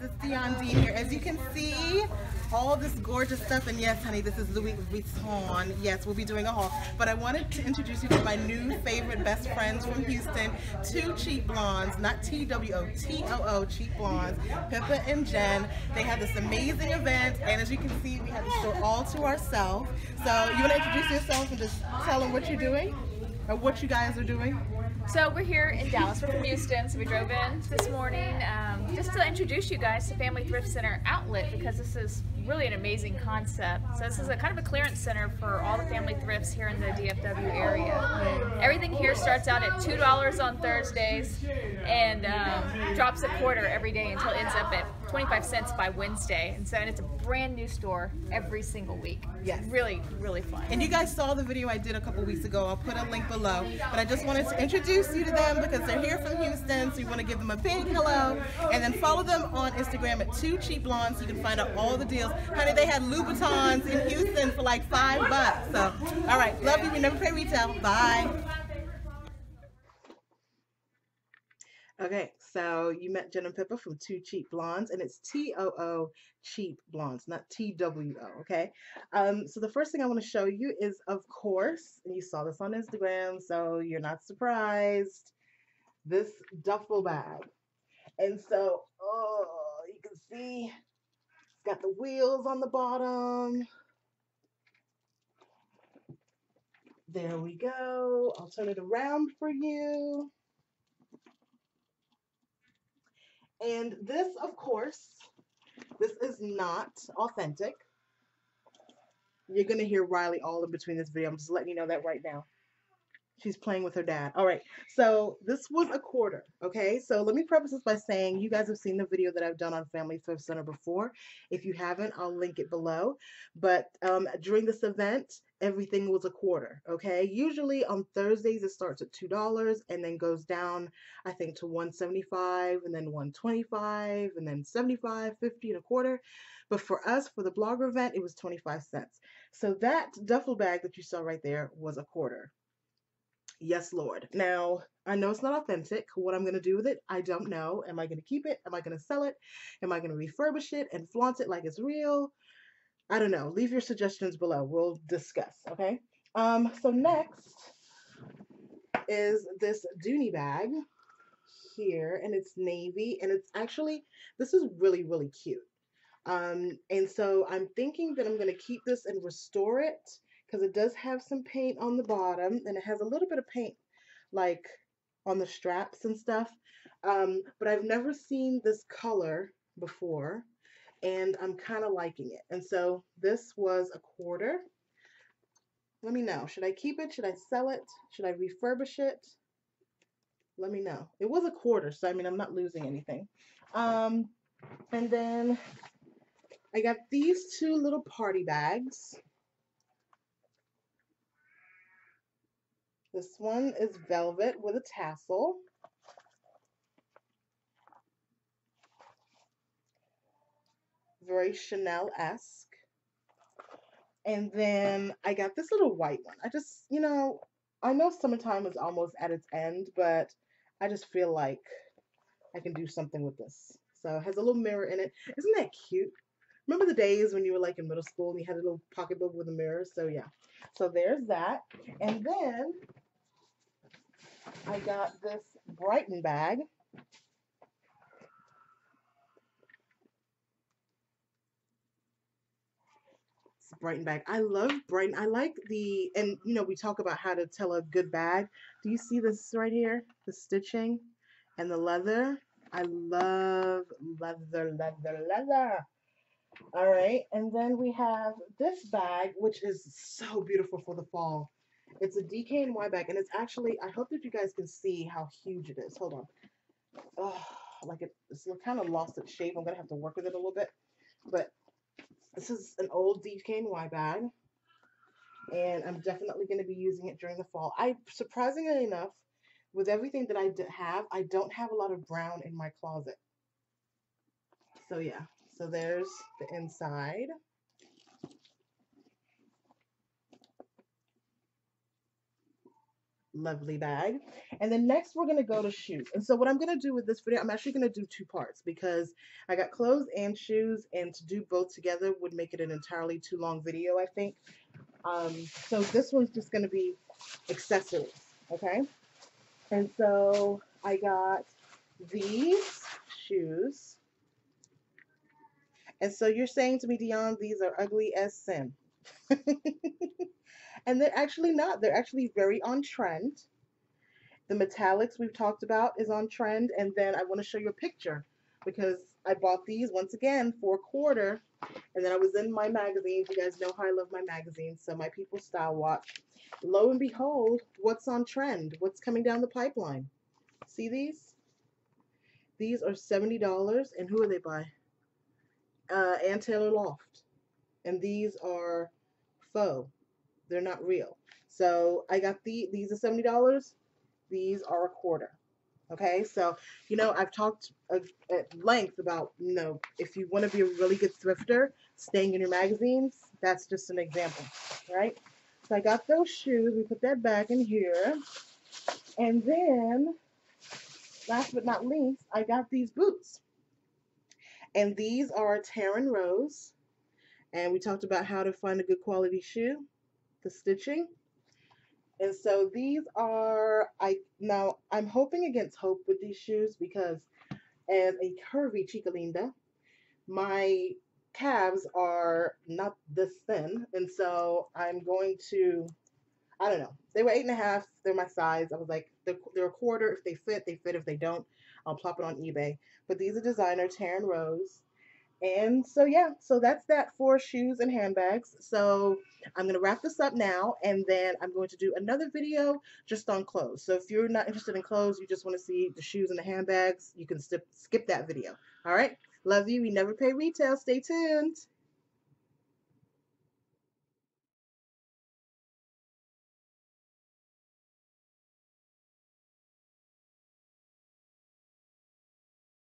it's Dion D here. As you can see, all this gorgeous stuff, and yes, honey, this is Louis Vuitton. Yes, we'll be doing a haul. But I wanted to introduce you to my new favorite best friends from Houston, two cheap blondes, not T-W-O, T-O-O, cheap blondes, Pippa and Jen. They had this amazing event, and as you can see, we had the store all to ourselves. So you want to introduce yourself and just tell them what you're doing, or what you guys are doing? So we're here in Dallas. We're from Houston, so we drove in this morning just to introduce you guys to Family Thrift Center Outlet, because this is really an amazing concept. So this is a kind of a clearance center for all the family thrifts here in the DFW area. Everything here starts out at $2 on Thursdays and drops a quarter every day until it ends up at 25 cents by Wednesday. And it's a brand new store every single week. Yes. Really, really fun. And you guys saw the video I did a couple weeks ago. I'll put a link below. But I just wanted to introduce you to them because they're here from Houston, so you want to give them a big hello. And then follow them on Instagram at 2 Cheap Blondes so you can find out all the deals. Honey, they had Louboutins in Houston for like $5. So, all right, love you. We never pay retail. Bye. Okay, so you met Jen and Pippa from 2 Cheap Blondes, and it's T-O-O Cheap Blondes, not T-W-O, okay? So the first thing I want to show you is, of course, and you saw this on Instagram, so you're not surprised, this duffel bag. And so, oh, you can see it's got the wheels on the bottom. There we go. I'll turn it around for you. And this, of course, this is not authentic. You're going to hear Riley all in between this video. I'm just letting you know that right now. She's playing with her dad. All right, so this was a quarter, okay? So let me preface this by saying you guys have seen the video that I've done on Family Thrift Center before. If you haven't, I'll link it below. But during this event, everything was a quarter, okay? Usually on Thursdays, it starts at $2 and then goes down, I think, to $1.75 and then $1.25 and then $75, $50, and a quarter. But for us, for the blogger event, it was 25 cents. So that duffel bag that you saw right there was a quarter. Yes, Lord. Now, I know it's not authentic. What I'm going to do with it, I don't know. Am I going to keep it? Am I going to sell it? Am I going to refurbish it and flaunt it like it's real? I don't know. Leave your suggestions below. We'll discuss, okay? So next is this Dooney bag here, and it's navy, and it's actually, this is really, really cute. And so I'm thinking that I'm going to keep this and restore it, because it does have some paint on the bottom, and it has a little bit of paint like on the straps and stuff. But I've never seen this color before, and I'm kind of liking it. And so this was a quarter. Let me know. Should I keep it? Should I sell it? Should I refurbish it? Let me know. It was a quarter, so I mean, I'm not losing anything. And then I got these two little party bags. This one is velvet with a tassel. Very Chanel-esque. And then I got this little white one. I just, you know, I know summertime is almost at its end, but I just feel like I can do something with this. So it has a little mirror in it. Isn't that cute? Remember the days when you were like in middle school and you had a little pocketbook with a mirror? So yeah. So there's that. And then I got this Brighton bag. It's a Brighton bag. I love Brighton. I like the, and you know, we talk about how to tell a good bag. Do you see this right here? The stitching and the leather. I love leather, leather, leather. All right. And then we have this bag, which is so beautiful for the fall. It's a DKNY bag, and it's actually, I hope that you guys can see how huge it is. Hold on. Oh, like it's kind of lost its shape. I'm going to have to work with it a little bit. But this is an old DKNY bag, and I'm definitely going to be using it during the fall. Surprisingly enough, with everything that I have, I don't have a lot of brown in my closet. So yeah, so there's the inside. lovely bag. And then next we're gonna go to shoes. And so what I'm gonna do with this video, I'm actually gonna do two parts because I got clothes and shoes, and to do both together would make it an entirely too long video, I think. So this one's just gonna be accessories, okay? And so I got these shoes. And so you're saying to me, Dion, these are ugly as sin. And they're actually not. They're actually very on trend. The metallics we've talked about is on trend. And then I want to show you a picture because I bought these once again for a quarter. And then I was in my magazines. You guys know how I love my magazines. So my People Style Watch. Lo and behold, what's on trend? What's coming down the pipeline? See these? These are $70. And who are they by? Ann Taylor Loft. And these are faux. They're not real. So I got these are $70. These are a quarter. Okay, so I've talked at length about if you want to be a really good thrifter, staying in your magazines. That's just an example, right? So I got those shoes. We put that back in here, and then last but not least, I got these boots, and these are Terran Rose. And we talked about how to find a good quality shoe, the stitching. And so these are I'm hoping against hope with these shoes because as a curvy chica linda, my calves are not this thin, and so I'm going to I don't know. They were 8.5. They're my size. I was like, they're a quarter. If they fit, they fit. If they don't, I'll plop it on eBay. But these are designer Taryn Rose. And so yeah, so that's that for shoes and handbags. So I'm gonna wrap this up now, and then I'm going to do another video just on clothes. So if you're not interested in clothes, you just want to see the shoes and the handbags, you can skip that video. All right, love you. We never pay retail. Stay tuned.